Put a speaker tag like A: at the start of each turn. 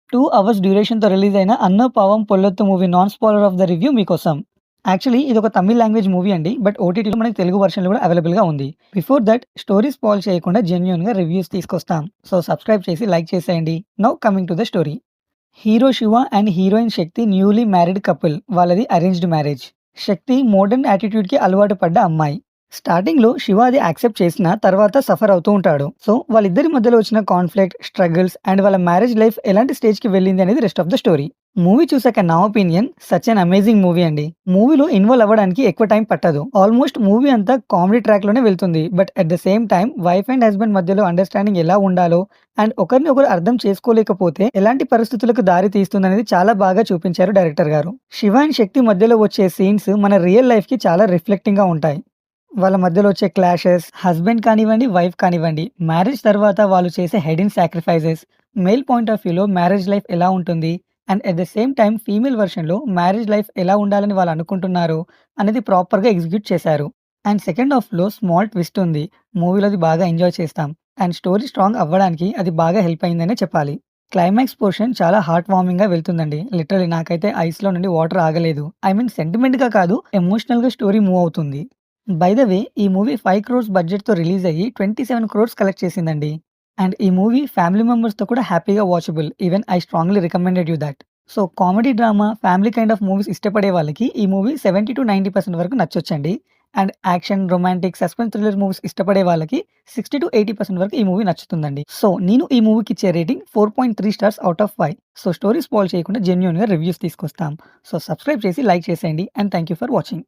A: 2 hours డ్యూరేషన్‌తో release అయిన 'Aan Paavam Pollathu' movie non spoiler of the review మీకోసం. Actually ఇదొక తమిళ్ లాంగ్వేజ్ మూవీ అండి. బట్ ఓటీటీలో మనకి తెలుగు వెర్షన్‌లో కూడా అవైలబుల్‌గా ఉంది. బిఫోర్ థట్ స్టోరీ స్పాయిల్ చేయకుండా జెన్యూన్‌గా రివ్యూస్ తీసుకొస్తాం. సో సబ్స్క్రైబ్ చేసి లైక్ చేసేయండి. Now coming to the story. Hero Shiva and heroine Shakti newly married couple. వాళ్ళది అరేంజ్డ్ మ్యారేజ్. శక్తి మోడర్న్ యాటిట్యూడ్‌కి అలవాటు పడ్డ అమ్మాయి. స్టార్టింగ్‌లో శివ అది యాక్సెప్ట్ చేసినా తర్వాత సఫర్ అవుతూ ఉంటాడు. సో వాళ్ళిద్దరి మధ్యలో వచ్చిన కాన్‌ఫ్లిక్ట్, స్ట్రగుల్స్ అండ్ వాళ్ళ మ్యారేజ్ లైఫ్ ఎలాంటి స్టేజ్‌కి వెళ్ళింది అనేది rest of the story. Movie చూసాక నా opinion such an amazing movie అండి. మూవీలో ఇన్వాల్వ్ అవ్వడానికి ఎక్కువ టైం పట్టదు. ఆల్మోస్ట్ మూవీ అంతా కామెడీ ట్రాక్‌లోనే వెళ్తుంది. But at the same time wife and husband మధ్యలో అండర్‌స్టాండింగ్ ఎలా ఉండాలో అండ్ ఒకరిని ఒకరు అర్థం చేసుకోలేకపోతే ఎలాంటి పరిస్థితులకు దారి తీస్తుందనేది చాలా బాగా చూపించారు డైరెక్టర్ గారు. శివ అండ్ శక్తి మధ్యలో వచ్చే సీన్స్ మన రియల్ లైఫ్‌కి చాలా రిఫ్లెక్టింగ్‌గా ఉంటాయి. వాళ్ళ మధ్యలో వచ్చే క్లాషెస్, హస్బెండ్ కానివ్వండి, వైఫ్ కానివ్వండి, మ్యారేజ్ తర్వాత వాళ్ళు చేసే hidden sacrifices, male point of వ్యూలో మ్యారేజ్ లైఫ్ ఎలా ఉంటుంది and at the same time female వెర్షన్‌లో మ్యారేజ్ లైఫ్ ఎలా ఉండాలని వాళ్ళు అనుకుంటున్నారు అనేది ప్రాపర్‌గా ఎగ్జిక్యూట్ చేశారు. అండ్ సెకండ్ హాఫ్‌లో స్మాల్ ట్విస్ట్ ఉంది. మూవీలో అది బాగా ఎంజాయ్ చేస్తాం. అండ్ స్టోరీ స్ట్రాంగ్ అవ్వడానికి అది బాగా హెల్ప్ అయిందనే చెప్పాలి. క్లైమాక్స్ పోర్షన్ చాలా హార్ట్ వార్మింగ్‌గా వెళ్తుందండి. లిటరల్లీ నాకైతే ఐస్‌లో నుండి వాటర్ ఆగలేదు. ఐ మీన్ సెంటిమెంట్‌గా కాదు, ఎమోషనల్‌గా స్టోరీ మూవ్ అవుతుంది. బై ద వే ఈ మూవీ 5 క్రోర్స్ బడ్జెట్‌తో రిలీజ్ అయ్యి 27 క్రోర్స్ కలెక్ట్ చేసిందండి. అండ్ ఈ మూవీ ఫ్యామిలీ మెంబర్స్‌తో కూడా హ్యాపీగా watchable. Even I strongly recommended you that. So comedy drama, family kind of movies ఇష్టపడే వాళ్ళకి ఈ మూవీ 70-90% వరకు నచ్చొచ్చండి. And action, romantic, suspense thriller movies ఇష్టపడే వాళ్ళకి 60-80% వరకు ఈ మూవీ నచ్చుతుందండి. సో నేను ఈ మూవీకి ఇచ్చే rating 4.3 stars out of 5. So story spoil చేయకుండా జెన్యూన్‌గా రివ్యూస్ తీసుకొస్తాం. సో సబ్స్క్రైబ్ చేసి లైక్ చేసేయండి. And thank you for watching.